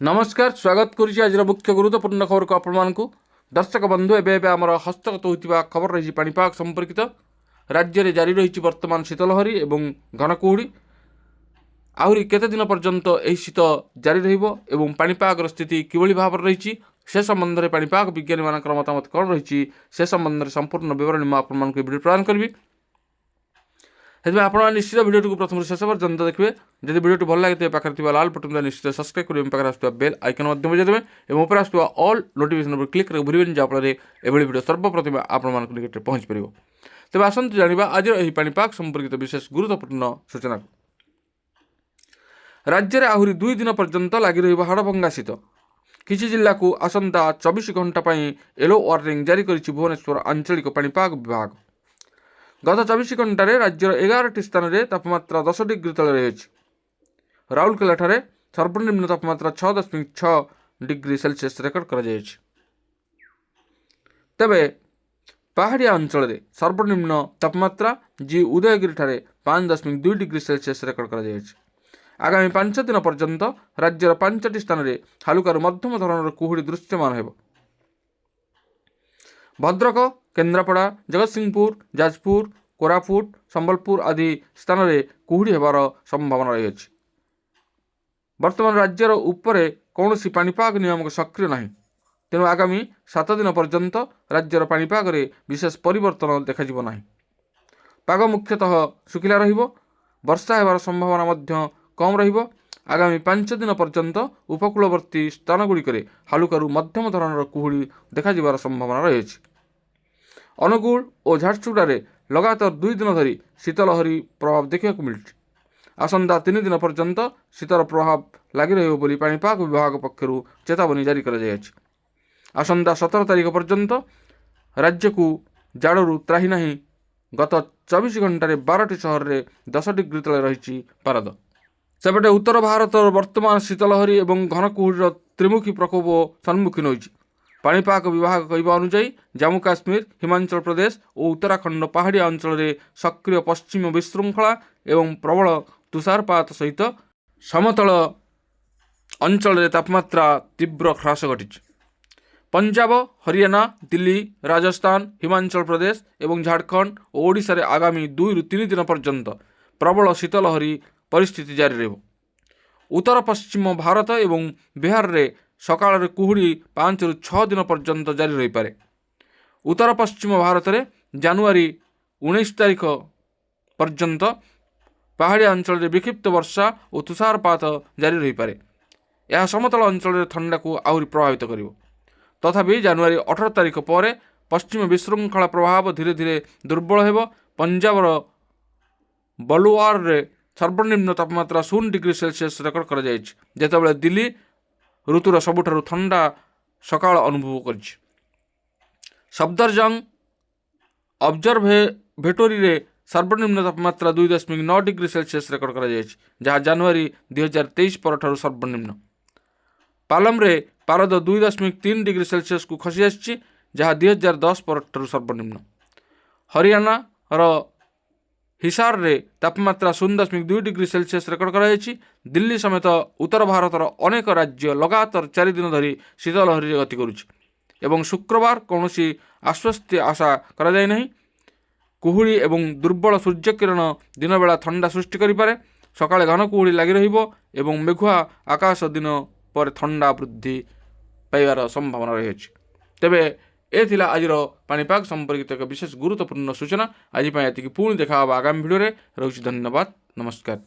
नमस्कार स्वागत करुच्ची आज मुख्य गुरुत्वपूर्ण खबर को आपण दर्शक बंधु एवं आम हस्तगत होता खबर रही पाणीपाग संपर्कित राज्य में जारी रही वर्तमान शीतलहरी एवं घनकुहुड़ी आहरी केते दिन पर्यंत यह शीत जारी रही पाणीपाग स्थिति किभली भाव रही से संबंध में पाणीपाग विज्ञानी मान मतामत कौन रही से संबंध में संपूर्ण विवरण मुझे वीडियो प्रदान करी। से आप निश्चित भिडियो प्रथम शेष पर्यंत देखिए। जब भिडियो भल लगे पाखे लाल बटन निश्चित सब्सक्राइब करेंगे पाखे आसुवा बेल आइकन बजाइदेवे और ऊपर आसुवा ऑल नोटिफिकेशन पर क्लिक कर भूलें जहाँफल एभली भिडियो सर्वप्रथम आपण निकट पहुँच पार। तेज आसतु जाना आज यह पाणीपाग संपर्कित विशेष गुरुत्वपूर्ण सूचना। राज्य में आहरी 2 दिन पर्यंत लगी रही हाड़भंगा शीत। किसी जिला को आसंता 24 घंटा येलो वार्निंग जारी कर भुवनेश्वर आंचलिक पाणीपाग विभाग। गत 24 घंटे राज्यर 11टी स्थान में तापमात्रा 10 डिग्री तले रही। राउरकेला सर्वनिम्न तापमात्रा 6.6 डिग्री सेल्सियस रेकर्ड कर तेबे पहाड़िया अंचल में सर्वनिम्न तापमात्रा जी उदयगिरी 5.2 डिग्री सेल्सियस रेकर्ड कर आगामी 5 दिन पर्यंत राज्यर 5टी स्थान में हालुकार मध्यम धरणर कुहुड़ी दृश्यमान हो। भद्रक, केन्द्रापड़ा, जगतसिंहपुर, जाजपुर, कोरापुट, संबलपुर आदि स्थान में कुहुड़ी होबार संभावना रही। वर्तमान राज्यर उपरे कौन पाणीपाग नियामक सक्रिय नहीं, तेणु आगामी 7 दिन पर्यंत राज्यर पाणीपाग रे विशेष परिवर्तन देखा नहीं। पाग मुख्यतः शुखिला रहिबो, वर्षा होबार संभावना मध्य कम रहिबो। आगामी 5 दिन पर्यंत उपकूलवर्ती स्थानगुड़िक हालुकारु मध्यम धरणर कुहुड़ी देखा संभावना रही। अनुगुल और झारसुगुड़ा लगातार 2 दिन धरी शीतलहरी प्रभाव देखा मिलुछि। आसंता 3 दिन पर्यंत शीतर प्रभाव लगी रही पाणीपाग विभाग पक्षरु चेतावनी जारी कर आसंता 17 तारिख पर्यंत राज्य को जाड़ू त्राही नहीं। गत 24 घंटे 12टी सहर में 10 डिग्री तले रही पारद। सेपटे उत्तर भारत वर्तमान शीतलहरी एवं घनकुहुड़ीर त्रिमुखी प्रकोप सम्मुखीन होइछि। पाणीपाग विभाग कहवा अनुसार जम्मू काश्मीर, हिमाचल प्रदेश और उत्तराखंड पहाड़िया अंचल में सक्रिय पश्चिम विशृंखला एवं प्रबल तुषारपात सहित समतल अंचल में तापमात्रा तीव्र ह्रास घटी। पंजाब, हरियाणा, दिल्ली, राजस्थान, हिमाचल प्रदेश एवं झारखंड और ओडिशा रे आगामी 2 ରୁ 3 दिन पर्यंत प्रबल शीतलहरी परिस्थिति जारी रहिबो। उत्तर पश्चिम भारत एवं बिहार रे सकाल कुहुड़ी 5 ରୁ 6 दिन पर्यंत जारी रही पारे। उत्तर पश्चिम भारत में जनवरी 19 तारिख पर्यंत पहाड़िया अंचल में विक्षिप्त वर्षा और तुषारपात जारी रही पारे। यह समतल अंचल में ठंडा को आहरी प्रभावित करिवो। तथापि जनवरी 18 तारिख पर पश्चिम विशृंखला प्रभाव धीरे धीरे दुर्बल हेबो। पंजाबर बलुआर रे सर्वनिम्न तापमात्रा 0 डिग्री सेल्सियस रेकर्ड कर जेतेबेले दिल्ली ऋतुर सबुठारु ठंडा सकाळ अनुभव कर। सफदरजंग ऑब्जर्वेटोरी रे सर्वनिम्न तापमात्रा 2.9 डिग्री सेल्सियस रेकर्ड कर जहाँ जनवरी 2023 पर सर्वनिम्न। पालम रे पारद 2.3 डिग्री सेल्सियस को खसी आसी जहाँ 2010 पर सर्वनिम्न। हरियाणा हिसार रे तापमात्रा 0.2 डिग्री सेल्सियस रेकर्ड कर। दिल्ली समेत उत्तर भारतर अनेक राज्य लगातार 4 दिन धरी शीतलहरी गति करुछि एवं शुक्रवार कौन आश्वस्ति आशा करा जाय नहीं। कुहुड़ी एवं दुर्बल सूर्यकिरण दिन बेला ठंडा सृष्टि करिपारे। सकाळे घन कुहुड़ी लगी रहिबो एवं मेघुआ आकाश दिन पर ठंडा वृद्धि पाइबार संभावना रही। तेबे ए थिला आजिर पाणीपाग संपर्कित एक विशेष गुरुत्वपूर्ण सूचना। आज पुणी देखा आगामी भिडियो रे। धन्यवाद, नमस्कार।